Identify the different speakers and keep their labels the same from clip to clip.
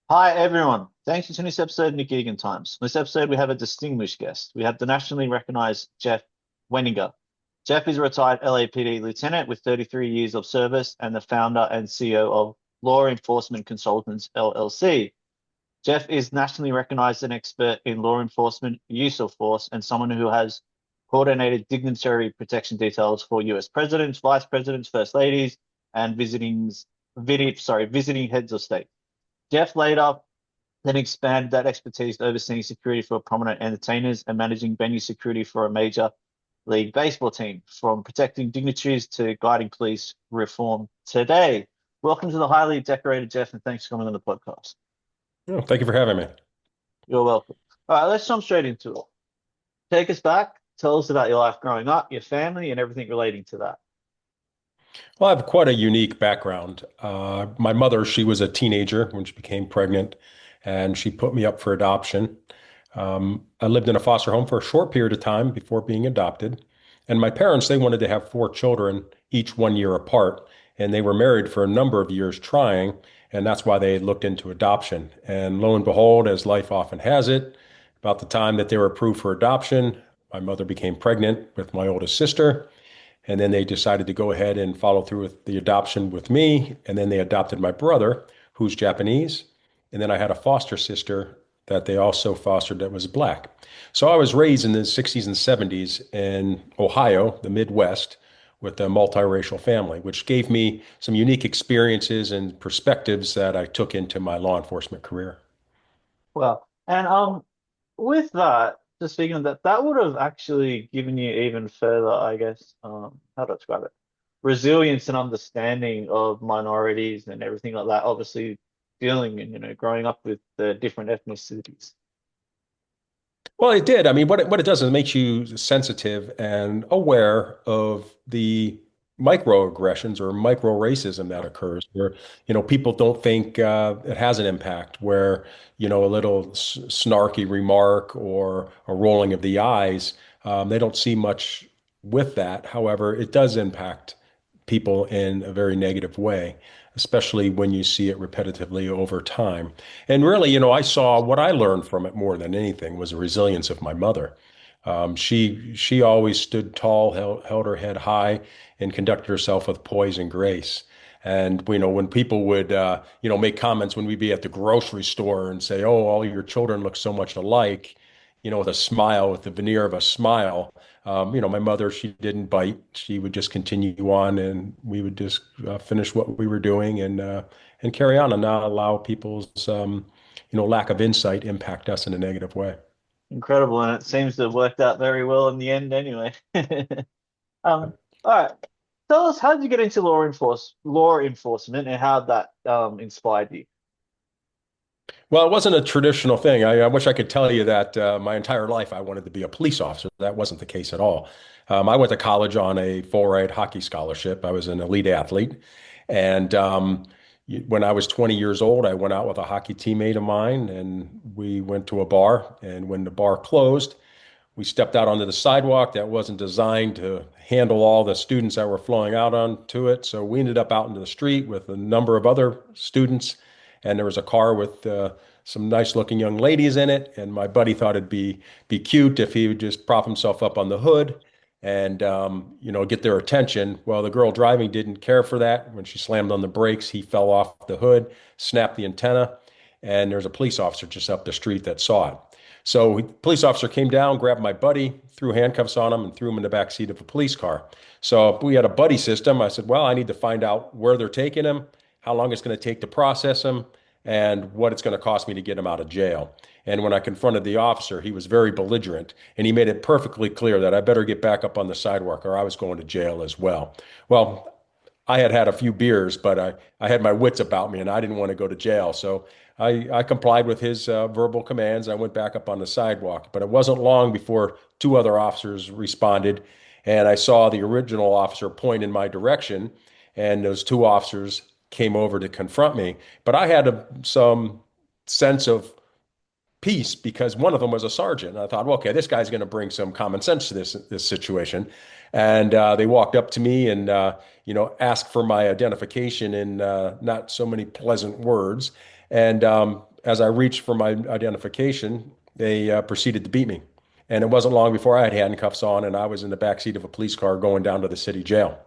Speaker 1: Hi, everyone. Thanks for tuning this episode of Nick Egan Times. In this episode, we have a distinguished guest. We have the nationally recognized Jeff Wenninger. Jeff is a retired LAPD lieutenant with 33 years of service and the founder and CEO of Law Enforcement Consultants, LLC. Jeff is nationally recognized an expert in law enforcement, use of force, and someone who has coordinated dignitary protection details for US presidents, vice presidents, first ladies, and visiting heads of state. Jeff later then expanded that expertise to overseeing security for prominent entertainers and managing venue security for a major league baseball team, from protecting dignitaries to guiding police reform today. Welcome to the highly decorated Jeff, and thanks for coming on the podcast.
Speaker 2: Oh, thank you for having me.
Speaker 1: You're welcome. All right, let's jump straight into it. Take us back. Tell us about your life growing up, your family, and everything relating to that.
Speaker 2: Well, I have quite a unique background. My mother, she was a teenager when she became pregnant, and she put me up for adoption. I lived in a foster home for a short period of time before being adopted. And my parents, they wanted to have four children, each 1 year apart, and they were married for a number of years trying, and that's why they looked into adoption. And lo and behold, as life often has it, about the time that they were approved for adoption, my mother became pregnant with my oldest sister. And then they decided to go ahead and follow through with the adoption with me. And then they adopted my brother, who's Japanese. And then I had a foster sister that they also fostered that was black. So I was raised in the 60s and 70s in Ohio, the Midwest, with a multiracial family, which gave me some unique experiences and perspectives that I took into my law enforcement career.
Speaker 1: Well, and with that, just speaking of that, that would have actually given you even further, I guess, how to describe it, resilience and understanding of minorities and everything like that. Obviously, dealing and growing up with the different ethnicities.
Speaker 2: Well, it did. I mean, what it does is it makes you sensitive and aware of the microaggressions or micro racism that occurs, where people don't think it has an impact. Where a little snarky remark or a rolling of the eyes, they don't see much with that. However, it does impact people in a very negative way, especially when you see it repetitively over time. And really, I saw what I learned from it more than anything was the resilience of my mother. She always stood tall, held her head high, and conducted herself with poise and grace. And when people would make comments when we'd be at the grocery store and say, "Oh, all your children look so much alike," with a smile, with the veneer of a smile. My mother, she didn't bite. She would just continue on, and we would just finish what we were doing and carry on, and not allow people's lack of insight impact us in a negative way.
Speaker 1: Incredible, and it seems to have worked out very well in the end anyway. All right. Tell us, how did you get into law enforcement and how that inspired you?
Speaker 2: Well, it wasn't a traditional thing. I wish I could tell you that my entire life I wanted to be a police officer. That wasn't the case at all. I went to college on a full-ride hockey scholarship. I was an elite athlete. And when I was 20 years old, I went out with a hockey teammate of mine and we went to a bar. And when the bar closed, we stepped out onto the sidewalk that wasn't designed to handle all the students that were flowing out onto it. So we ended up out into the street with a number of other students, and there was a car with some nice looking young ladies in it. And my buddy thought it'd be cute if he would just prop himself up on the hood and get their attention. Well, the girl driving didn't care for that. When she slammed on the brakes, he fell off the hood, snapped the antenna, and there's a police officer just up the street that saw it. So the police officer came down, grabbed my buddy, threw handcuffs on him, and threw him in the back seat of a police car. So we had a buddy system. I said, well, I need to find out where they're taking him, how long it's going to take to process him, and what it's going to cost me to get him out of jail. And when I confronted the officer, he was very belligerent, and he made it perfectly clear that I better get back up on the sidewalk or I was going to jail as well. Well, I had had a few beers, but I had my wits about me and I didn't want to go to jail. So I complied with his verbal commands. I went back up on the sidewalk, but it wasn't long before two other officers responded, and I saw the original officer point in my direction, and those two officers came over to confront me. But I had some sense of peace because one of them was a sergeant. I thought, well, okay, this guy's going to bring some common sense to this situation. And they walked up to me and asked for my identification in not so many pleasant words. And as I reached for my identification, they proceeded to beat me. And it wasn't long before I had handcuffs on and I was in the backseat of a police car going down to the city jail.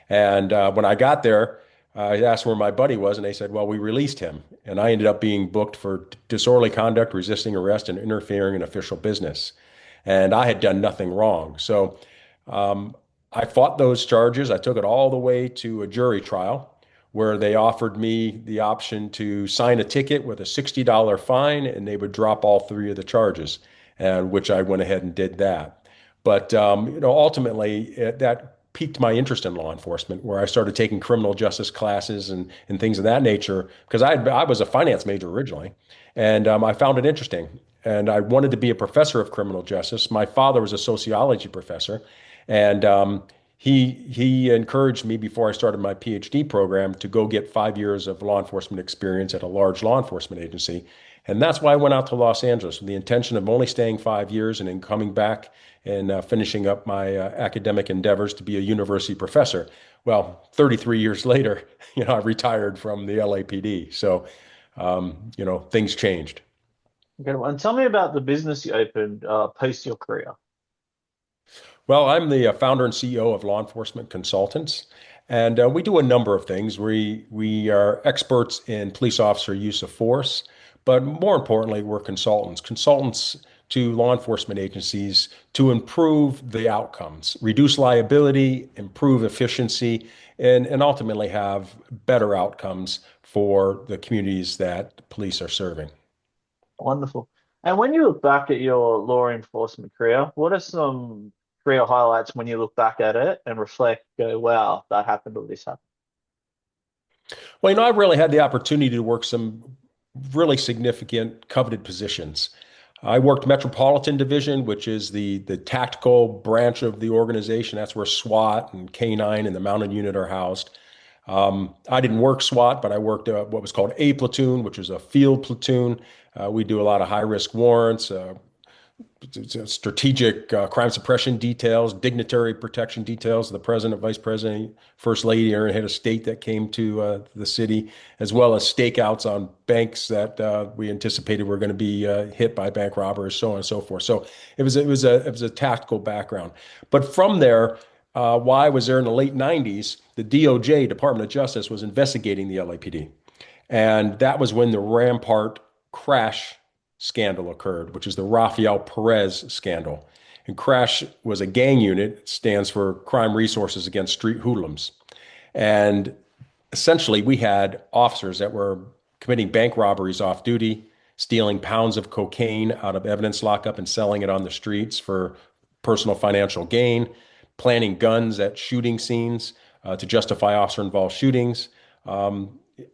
Speaker 2: And when I got there, I asked where my buddy was, and they said, well, we released him. And I ended up being booked for disorderly conduct, resisting arrest, and interfering in official business. And I had done nothing wrong. So um, I fought those charges. I took it all the way to a jury trial where they offered me the option to sign a ticket with a $60 fine, and they would drop all three of the charges, and which I went ahead and did that. But ultimately, that piqued my interest in law enforcement, where I started taking criminal justice classes and things of that nature, because I was a finance major originally, and I found it interesting. And I wanted to be a professor of criminal justice. My father was a sociology professor, and he encouraged me before I started my PhD program to go get 5 years of law enforcement experience at a large law enforcement agency. And that's why I went out to Los Angeles with the intention of only staying 5 years and then coming back and finishing up my academic endeavors to be a university professor. Well, 33 years later, I retired from the LAPD. So, things changed.
Speaker 1: Okay, and tell me about the business you opened post your career.
Speaker 2: Well, I'm the founder and CEO of Law Enforcement Consultants, and we do a number of things. We are experts in police officer use of force, but more importantly, we're consultants to law enforcement agencies to improve the outcomes, reduce liability, improve efficiency, and ultimately have better outcomes for the communities that police are serving.
Speaker 1: Wonderful. And when you look back at your law enforcement career, what are some career highlights when you look back at it and reflect, go, wow, that happened or this happened?
Speaker 2: Well, I've really had the opportunity to work some really significant coveted positions. I worked Metropolitan Division, which is the tactical branch of the organization. That's where SWAT and K9 and the mounted unit are housed. I didn't work SWAT, but I worked what was called A platoon, which is a field platoon. We do a lot of high risk warrants, strategic crime suppression details, dignitary protection details. The president, vice president, first lady, or head of state that came to the city, as well as stakeouts on banks that we anticipated were going to be hit by bank robbers, so on and so forth. So it was a tactical background. But from there, while I was there in the late '90s, the DOJ, Department of Justice, was investigating the LAPD, and that was when the Rampart crash scandal occurred, which is the Rafael Perez scandal. And Crash was a gang unit. It stands for Crime Resources Against Street Hoodlums. And essentially, we had officers that were committing bank robberies off duty, stealing pounds of cocaine out of evidence lockup and selling it on the streets for personal financial gain, planting guns at shooting scenes to justify officer-involved shootings.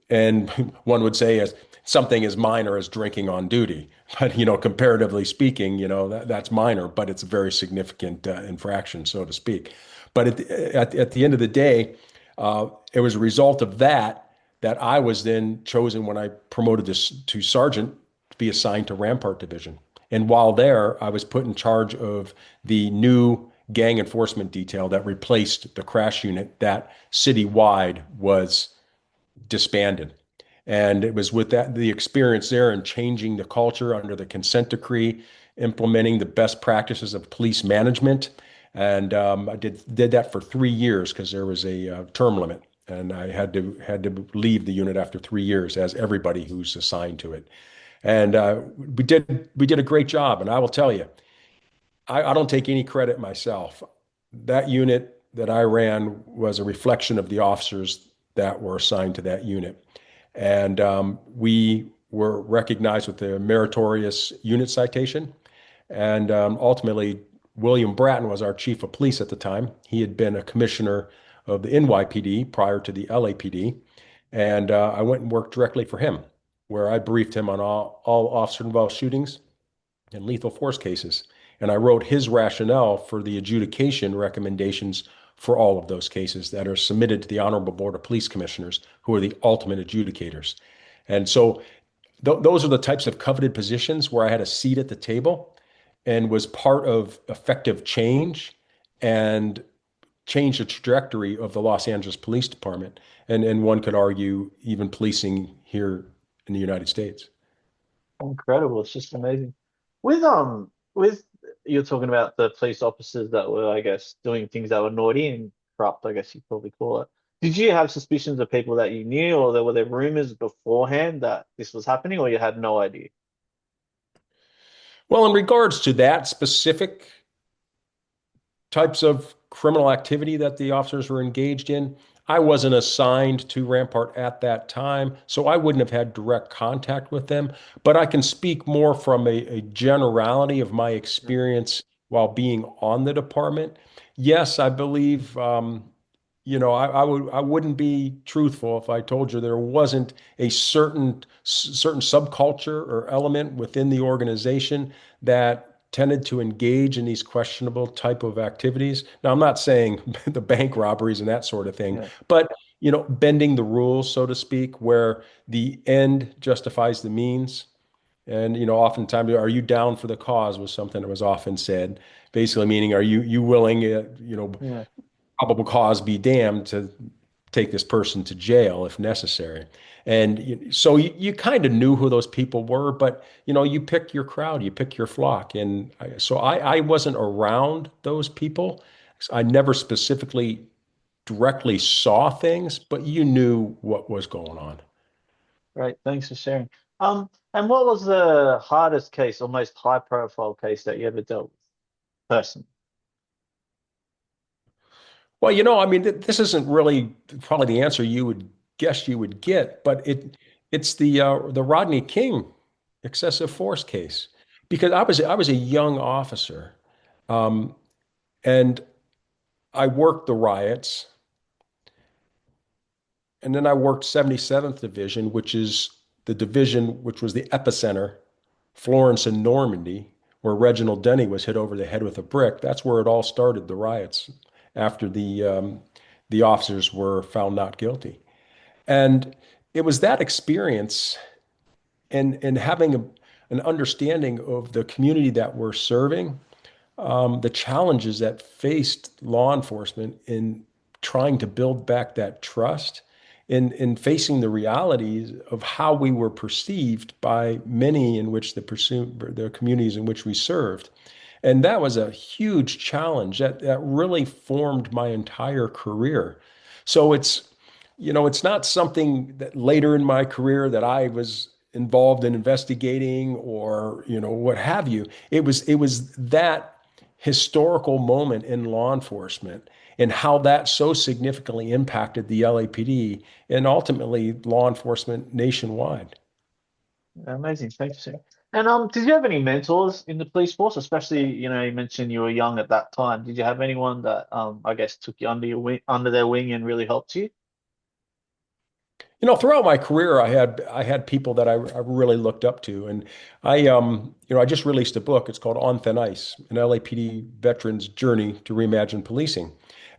Speaker 2: And one would say as something as minor as drinking on duty. But, comparatively speaking, that's minor, but it's a very significant infraction, so to speak. But at the end of the day, it was a result of that I was then chosen when I promoted this to sergeant to be assigned to Rampart Division. And while there, I was put in charge of the new gang enforcement detail that replaced the crash unit that citywide was disbanded. And it was with the experience there and changing the culture under the consent decree, implementing the best practices of police management. And I did that for 3 years because there was a term limit, and I had to leave the unit after 3 years, as everybody who's assigned to it. And we did a great job. And I will tell you, I don't take any credit myself. That unit that I ran was a reflection of the officers that were assigned to that unit. And we were recognized with the meritorious unit citation. And ultimately, William Bratton was our chief of police at the time. He had been a commissioner of the NYPD prior to the LAPD. And I went and worked directly for him, where I briefed him on all officer-involved shootings and lethal force cases. And I wrote his rationale for the adjudication recommendations for all of those cases that are submitted to the Honorable Board of Police Commissioners, who are the ultimate adjudicators. And so those are the types of coveted positions where I had a seat at the table and was part of effective change and change the trajectory of the Los Angeles Police Department. And one could argue even policing here in the United States.
Speaker 1: Incredible. It's just amazing. With you're talking about the police officers that were, I guess, doing things that were naughty and corrupt, I guess you'd probably call it. Did you have suspicions of people that you knew, or were there rumors beforehand that this was happening, or you had no idea?
Speaker 2: Well, in regards to that specific types of criminal activity that the officers were engaged in, I wasn't assigned to Rampart at that time, so I wouldn't have had direct contact with them. But I can speak more from a generality of my experience while being on the department. Yes, I believe, I wouldn't be truthful if I told you there wasn't a certain subculture or element within the organization that tended to engage in these questionable type of activities. Now, I'm not saying the bank robberies and that sort of thing,
Speaker 1: Yeah.
Speaker 2: but bending the rules, so to speak, where the end justifies the means. And oftentimes, are you down for the cause was something that was often said, basically meaning, are you willing,
Speaker 1: Yeah.
Speaker 2: probable cause be damned to take this person to jail if necessary. And so you kind of knew who those people were, but you pick your crowd, you pick your flock. And I wasn't around those people. I never specifically directly saw things, but you knew what was going on.
Speaker 1: Great. Thanks for sharing. And what was the hardest case or most high profile case that you ever dealt with personally?
Speaker 2: Well, I mean, this isn't really probably the answer you would guess you would get, but it's the Rodney King excessive force case because I was a young officer, um, and I worked the riots, and then I worked 77th Division, which is the division which was the epicenter, Florence and Normandy, where Reginald Denny was hit over the head with a brick. That's where it all started, the riots, after the officers were found not guilty. And it was that experience and having an understanding of the community that we're serving, the challenges that faced law enforcement in trying to build back that trust, in facing the realities of how we were perceived by many in which the communities in which we served. And that was a huge challenge that really formed my entire career. So it's not something that later in my career that I was involved in investigating or, what have you. It was that historical moment in law enforcement and how that so significantly impacted the LAPD and ultimately law enforcement nationwide.
Speaker 1: Amazing. Thanks for sharing. And did you have any mentors in the police force? Especially, you mentioned you were young at that time. Did you have anyone that I guess took you under their wing and really helped you?
Speaker 2: Throughout my career, I had people that I really looked up to, and I just released a book. It's called On Thin Ice: An LAPD Veteran's Journey to Reimagine Policing,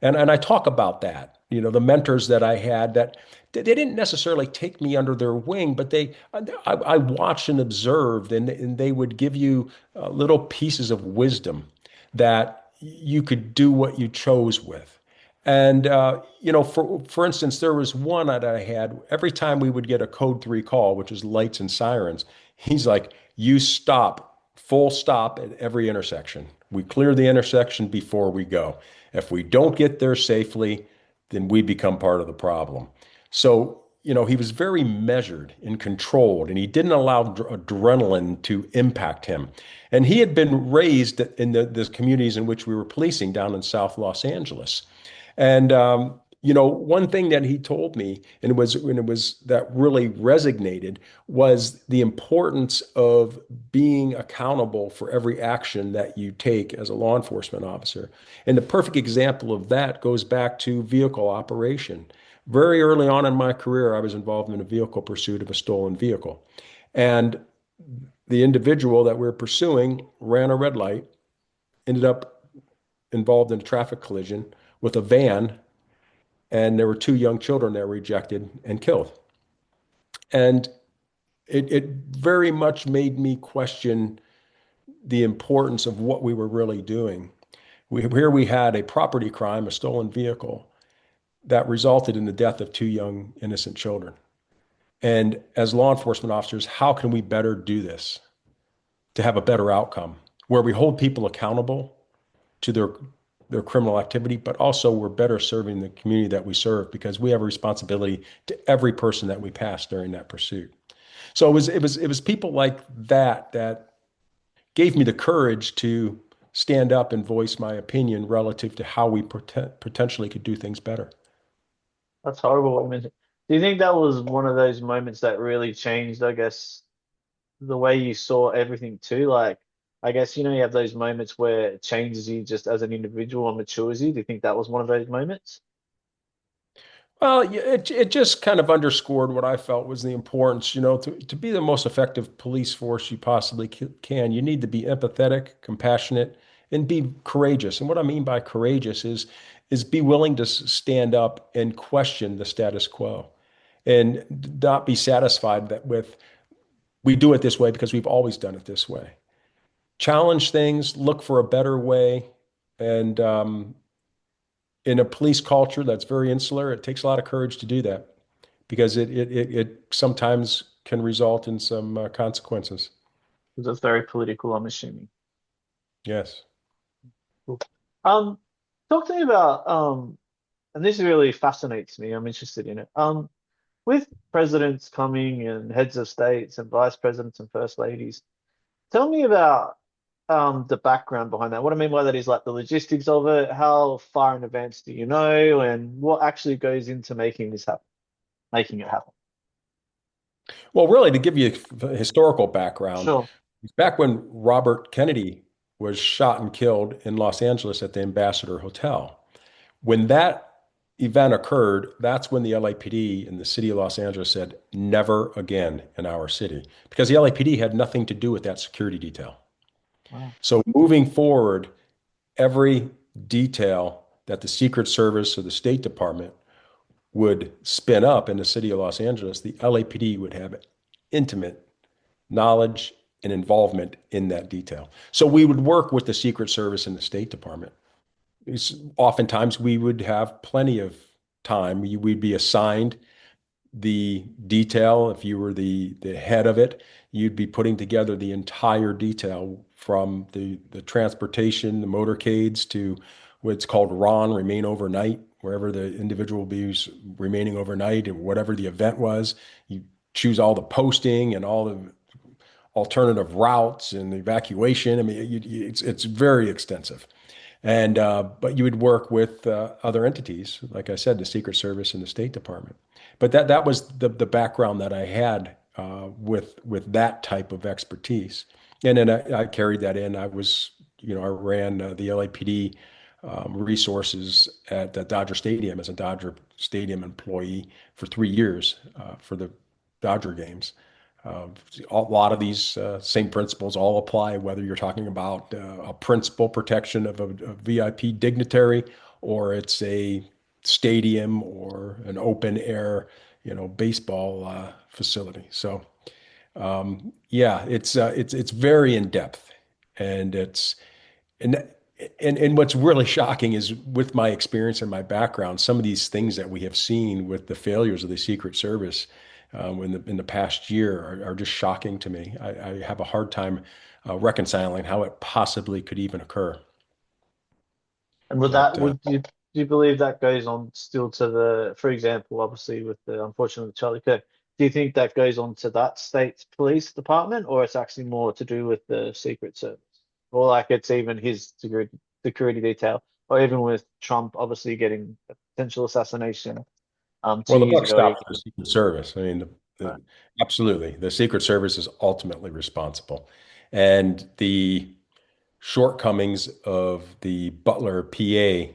Speaker 2: and I talk about that. The mentors that I had that they didn't necessarily take me under their wing, but I watched and observed, and they would give you little pieces of wisdom that you could do what you chose with. And for instance, there was one that I had every time we would get a code 3 call, which is lights and sirens. He's like, "You stop, full stop at every intersection. We clear the intersection before we go. If we don't get there safely, then we become part of the problem." So, he was very measured and controlled, and he didn't allow adrenaline to impact him. And he had been raised in the communities in which we were policing down in South Los Angeles. And one thing that he told me, and it was that really resonated, was the importance of being accountable for every action that you take as a law enforcement officer. And the perfect example of that goes back to vehicle operation. Very early on in my career, I was involved in a vehicle pursuit of a stolen vehicle. And the individual that we were pursuing ran a red light, ended up involved in a traffic collision with a van, and there were two young children that were ejected and killed. And it very much made me question the importance of what we were really doing. Here we had a property crime, a stolen vehicle, that resulted in the death of two young innocent children. And as law enforcement officers, how can we better do this to have a better outcome where we hold people accountable to their criminal activity, but also we're better serving the community that we serve because we have a responsibility to every person that we pass during that pursuit. So it was people like that that gave me the courage to stand up and voice my opinion relative to how we potentially could do things better.
Speaker 1: That's horrible. I mean, do you think that was one of those moments that really changed, I guess, the way you saw everything too? Like, I guess, you have those moments where it changes you just as an individual and matures you. Do you think that was one of those moments?
Speaker 2: Well, yeah, it just kind of underscored what I felt was the importance, to be the most effective police force you possibly can. You need to be empathetic, compassionate, and be courageous. And what I mean by courageous is be willing to stand up and question the status quo, and not be satisfied that with we do it this way because we've always done it this way. Challenge things, look for a better way, and in a police culture that's very insular, it takes a lot of courage to do that because it sometimes can result in some consequences.
Speaker 1: Because it's very political, I'm assuming.
Speaker 2: Yes.
Speaker 1: Cool. Um, Talk to me about and this really fascinates me. I'm interested in it. With presidents coming and heads of states and vice presidents and first ladies, tell me about the background behind that. What I mean by that is like the logistics of it. How far in advance do you know, and what actually goes into making this happen, making it happen?
Speaker 2: Well, really, to give you a historical background,
Speaker 1: Sure.
Speaker 2: back when Robert Kennedy was shot and killed in Los Angeles at the Ambassador Hotel, when that event occurred, that's when the LAPD in the city of Los Angeles said, never again in our city, because the LAPD had nothing to do with that security detail.
Speaker 1: Wow.
Speaker 2: So moving forward, every detail that the Secret Service or the State Department would spin up in the city of Los Angeles, the LAPD would have intimate knowledge and involvement in that detail. So we would work with the Secret Service and the State Department. Oftentimes we would have plenty of time. We'd be assigned the detail. If you were the head of it, you'd be putting together the entire detail from the transportation, the motorcades to what's called RON, remain overnight, wherever the individual will be remaining overnight and whatever the event was. You choose all the posting and all the alternative routes and evacuation. I mean, it's very extensive. And but you would work with other entities, like I said, the Secret Service and the State Department. But that was the background that I had with that type of expertise, and then I carried that in. I ran the LAPD resources at the Dodger Stadium as a Dodger Stadium employee for 3 years for the Dodger games. A lot of these same principles all apply, whether you're talking about a principal protection of a VIP dignitary, or it's a stadium or an open air, baseball facility. So, yeah, it's very in depth, and and and what's really shocking is with my experience and my background, some of these things that we have seen with the failures of the Secret Service in the past year are just shocking to me. I have a hard time reconciling how it possibly could even occur.
Speaker 1: And
Speaker 2: But
Speaker 1: would you believe that goes on still to for example, obviously with the unfortunate Charlie Kirk, do you think that goes on to that state's police department, or it's actually more to do with the Secret Service, or like it's even his security detail, or even with Trump obviously getting a potential assassination two
Speaker 2: well, the
Speaker 1: years
Speaker 2: buck
Speaker 1: ago
Speaker 2: stops
Speaker 1: even.
Speaker 2: with the Secret Service. I mean,
Speaker 1: Right.
Speaker 2: absolutely, the Secret Service is ultimately responsible, and the shortcomings of the Butler, PA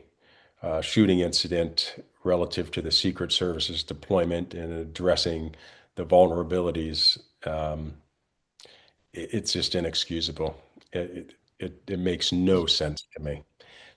Speaker 2: shooting incident relative to the Secret Service's deployment and addressing the vulnerabilities. It's just inexcusable. It makes no sense to me.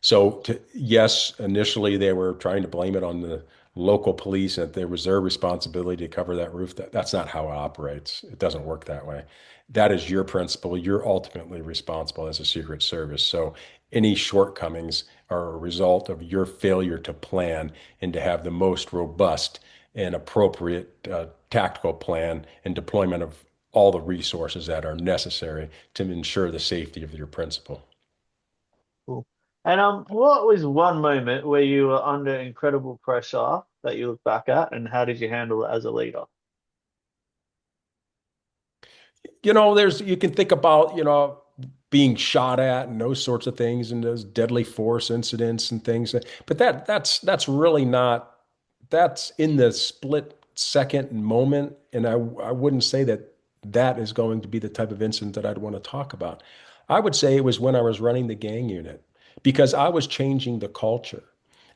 Speaker 2: So, yes, initially they were trying to blame it on the local police and that there was their responsibility to cover that roof. That's not how it operates. It doesn't work that way. That is your principle. You're ultimately responsible as a Secret Service. So, any shortcomings are a result of your failure to plan and to have the most robust and appropriate tactical plan and deployment of all the resources that are necessary to ensure the safety of your principal.
Speaker 1: Cool. And what was one moment where you were under incredible pressure that you look back at, and how did you handle it as a leader?
Speaker 2: You can think about, being shot at and those sorts of things and those deadly force incidents and things. But that's really not, that's in the split second moment. And I wouldn't say that that is going to be the type of incident that I'd want to talk about. I would say it was when I was running the gang unit because I was changing the culture.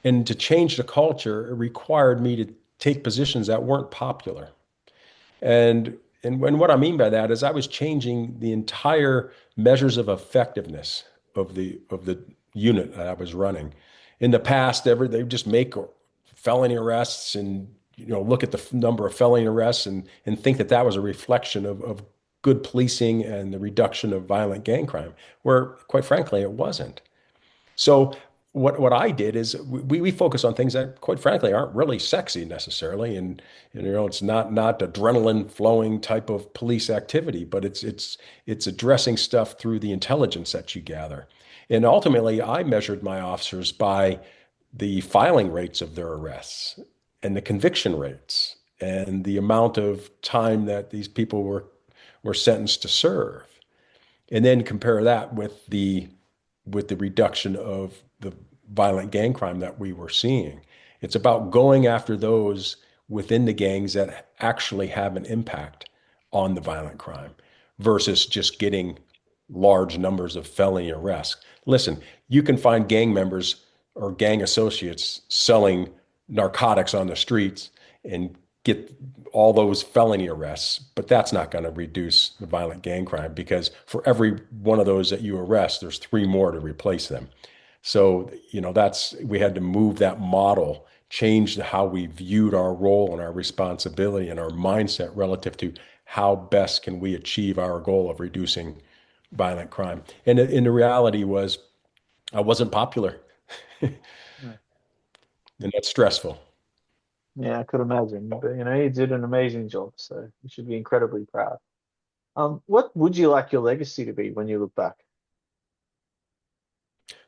Speaker 2: And to change the culture, it required me to take positions that weren't popular. And what I mean by that is I was changing the entire measures of effectiveness of the unit that I was running. In the past, they just make felony arrests and look at the number of felony arrests and think that that was a reflection of good policing and the reduction of violent gang crime, where quite frankly it wasn't. So what I did is we focus on things that, quite frankly, aren't really sexy necessarily, and it's not adrenaline flowing type of police activity, but it's addressing stuff through the intelligence that you gather. And ultimately, I measured my officers by the filing rates of their arrests and the conviction rates and the amount of time that these people were sentenced to serve, and then compare that with the reduction of the violent gang crime that we were seeing. It's about going after those within the gangs that actually have an impact on the violent crime versus just getting large numbers of felony arrests. Listen, you can find gang members or gang associates selling narcotics on the streets and get all those felony arrests, but that's not going to reduce the violent gang crime because for every one of those that you arrest, there's three more to replace them. So, we had to move that model, change how we viewed our role and our responsibility and our mindset relative to how best can we achieve our goal of reducing violent crime. And the reality was I wasn't popular
Speaker 1: Yeah,
Speaker 2: and that's stressful.
Speaker 1: yeah, I could imagine. But you did an amazing job, so you should be incredibly proud. What would you like your legacy to be when you look back?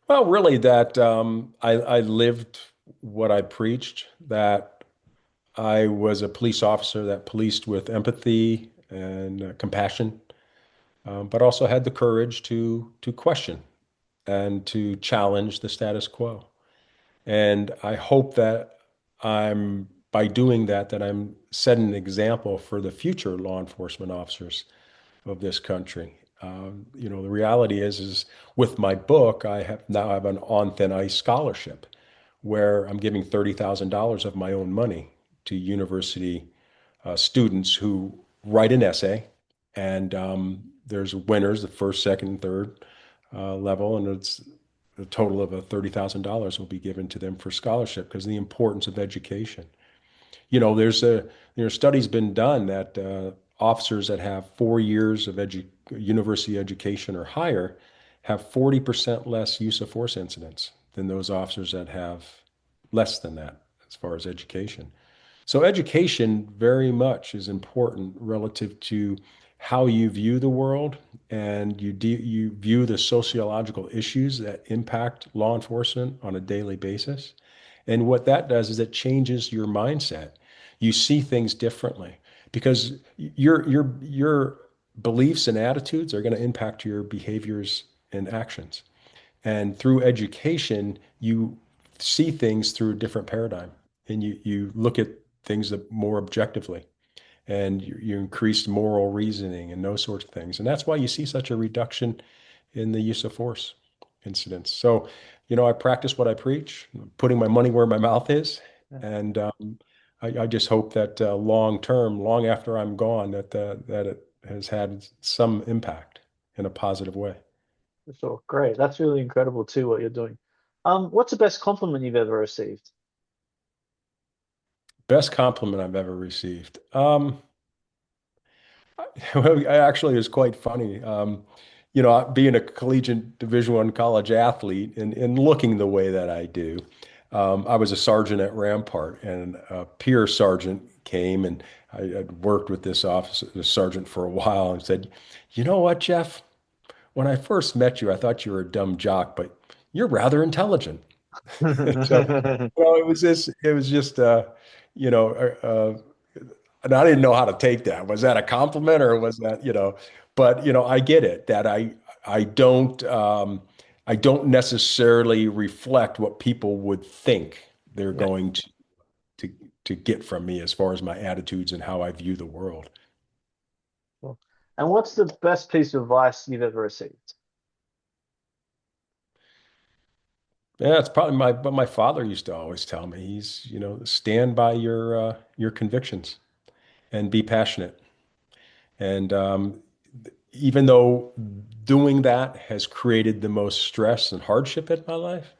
Speaker 2: Well, really, that I lived what I preached, that I was a police officer that policed with empathy and compassion, but also had the courage to question and to challenge the status quo. And I hope that by doing that, that I'm setting an example for the future law enforcement officers of this country. The reality is with my book, now have an on thin ice scholarship where I'm giving $30,000 of my own money to university students who write an essay, and there's winners, the first, second, and third level, and it's a total of $30,000 will be given to them for scholarship because of the importance of education. There's studies been done that officers that have 4 years of university education or higher have 40% less use of force incidents than those officers that have less than that as far as education. So education very much is important relative to how you view the world and you view the sociological issues that impact law enforcement on a daily basis. And what that does is it changes your mindset. You see things differently because your beliefs and attitudes are going to impact your behaviors and actions. And through education, you see things through a different paradigm and you look at things more objectively and you increase moral reasoning and those sorts of things. And that's why you see such a reduction in the use of force incidents. So, I practice what I preach, putting my money where my mouth is.
Speaker 1: Yeah,
Speaker 2: And I just hope that long term, long after I'm gone, that it has had some impact in a positive way.
Speaker 1: for sure. Great. That's really incredible too, what you're doing. What's the best compliment you've ever received?
Speaker 2: Best compliment I've ever received. Well, actually, it's quite funny. Being a collegiate Division I college athlete and looking the way that I do, I was a sergeant at Rampart, and a peer sergeant came and I had worked with this officer, this sergeant for a while and said, you know what, Jeff? When I first met you, I thought you were a dumb jock, but you're rather intelligent. So, well, it was just, you know, and I didn't know how to take that. Was that a compliment or was that, but I get it that I don't, I don't necessarily reflect what people would think they're
Speaker 1: Yeah.
Speaker 2: going to, to get from me as far as my attitudes and how I view the world.
Speaker 1: Cool. And what's the best piece of advice you've ever received?
Speaker 2: Yeah, it's probably what my father used to always tell me. He's, stand by your convictions and be passionate. And even though doing that has created the most stress and hardship in my life,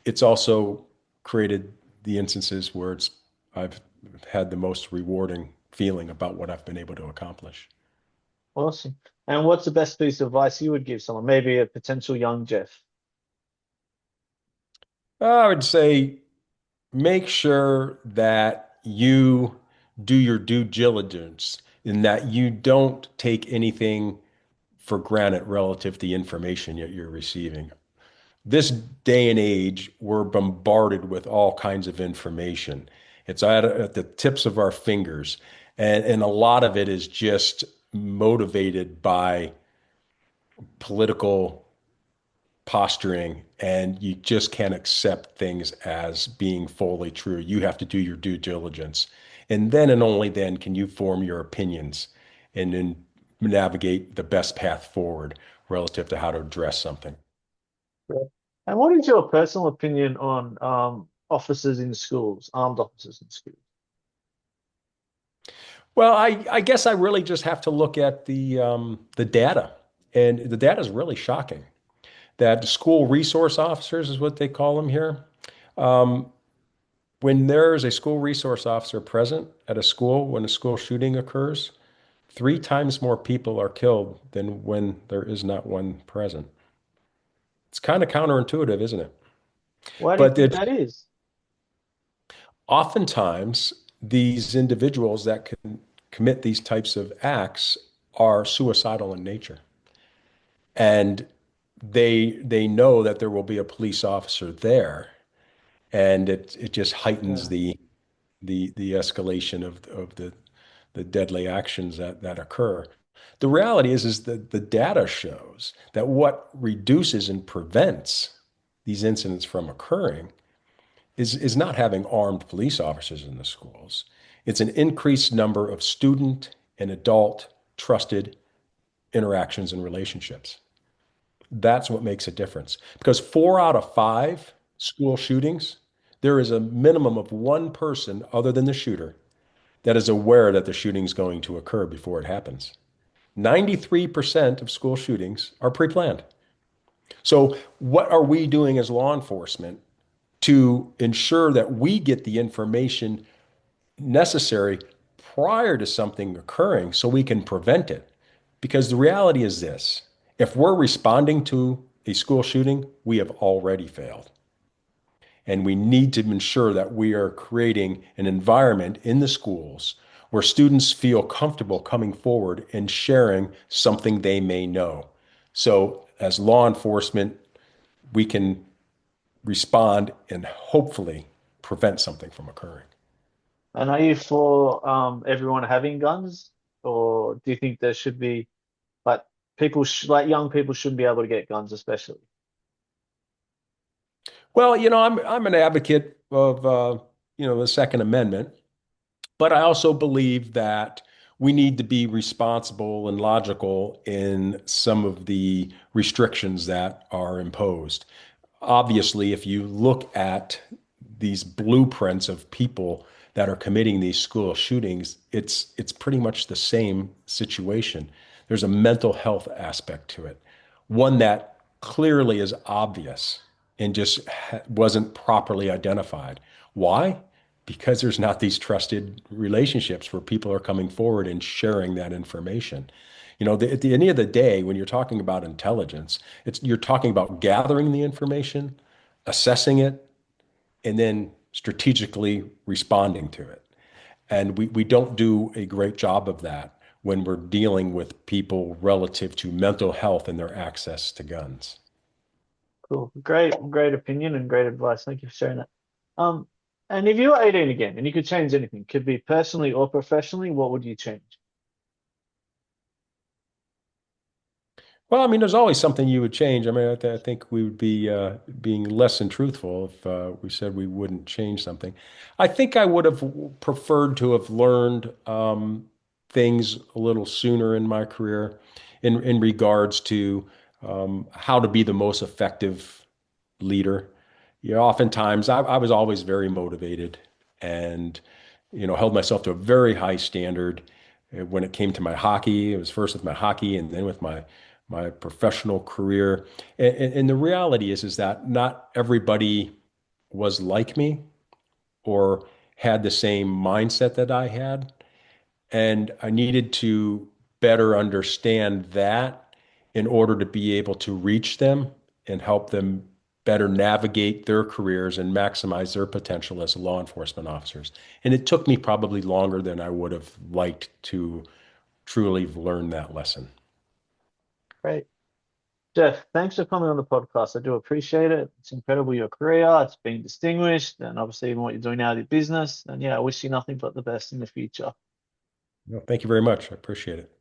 Speaker 2: it's also created the instances where I've had the most rewarding feeling about what I've been able to accomplish.
Speaker 1: Awesome. And what's the best piece of advice you would give someone, maybe a potential young Jeff?
Speaker 2: I would say make sure that you do your due diligence in that you don't take anything for granted relative to the information that you're receiving. This day and age, we're bombarded with all kinds of information. It's at the tips of our fingers. And a lot of it is just motivated by political posturing, and you just can't accept things as being fully true. You have to do your due diligence. And then and only then can you form your opinions and then navigate the best path forward relative to how to address something.
Speaker 1: Yeah. And what is your personal opinion on officers in schools, armed officers in schools?
Speaker 2: Well, I guess I really just have to look at the data, and the data is really shocking. That school resource officers is what they call them here. Um, when there is a school resource officer present at a school when a school shooting occurs, three times more people are killed than when there is not one present. It's kind of counterintuitive, isn't it?
Speaker 1: Why do you
Speaker 2: But
Speaker 1: think
Speaker 2: it's
Speaker 1: that is?
Speaker 2: oftentimes these individuals that can commit these types of acts are suicidal in nature. And they know that there will be a police officer there, and it just heightens
Speaker 1: Yeah.
Speaker 2: the escalation of the deadly actions that occur. The reality is that the data shows that what reduces and prevents these incidents from occurring is not having armed police officers in the schools. It's an increased number of student and adult trusted interactions and relationships. That's what makes a difference. Because 4 out of 5 school shootings, there is a minimum of one person other than the shooter that is aware that the shooting is going to occur before it happens. 93% of school shootings are pre-planned. So, what are we doing as law enforcement to ensure that we get the information necessary prior to something occurring so we can prevent it? Because the reality is this: if we're responding to a school shooting, we have already failed. And we need to ensure that we are creating an environment in the schools where students feel comfortable coming forward and sharing something they may know. So, as law enforcement, we can respond and hopefully prevent something from occurring.
Speaker 1: And are you for everyone having guns, or do you think there should be like like young people shouldn't be able to get guns, especially?
Speaker 2: Well, I'm an advocate of the Second Amendment, but I also believe that we need to be responsible and logical in some of the restrictions that are imposed. Obviously, if you look at these blueprints of people that are committing these school shootings, it's pretty much the same situation. There's a mental health aspect to it, one that clearly is obvious and just wasn't properly identified. Why? Because there's not these trusted relationships where people are coming forward and sharing that information. At the end of the day, when you're talking about intelligence, you're talking about gathering the information, assessing it, and then strategically responding to it. And we don't do a great job of that when we're dealing with people relative to mental health and their access to guns.
Speaker 1: Cool. Great opinion and great advice. Thank you for sharing that. Um, and if you were 18 again and you could change anything, could be personally or professionally, what would you change?
Speaker 2: Well, I mean, there's always something you would change. I mean, I think we would be being less than truthful if we said we wouldn't change something. I think I would have preferred to have learned things a little sooner in my career in regards to how to be the most effective leader. You know, oftentimes I was always very motivated and, held myself to a very high standard. When it came to my hockey, it was first with my hockey and then with my professional career. And the reality is that not everybody was like me or had the same mindset that I had. And I needed to better understand that in order to be able to reach them and help them better navigate their careers and maximize their potential as law enforcement officers. And it took me probably longer than I would have liked to truly learn that lesson.
Speaker 1: Great. Jeff, thanks for coming on the podcast. I do appreciate it. It's incredible your career. It's been distinguished, and obviously even what you're doing now with your business. And yeah, I wish you nothing but the best in the future.
Speaker 2: Well, thank you very much. I appreciate it.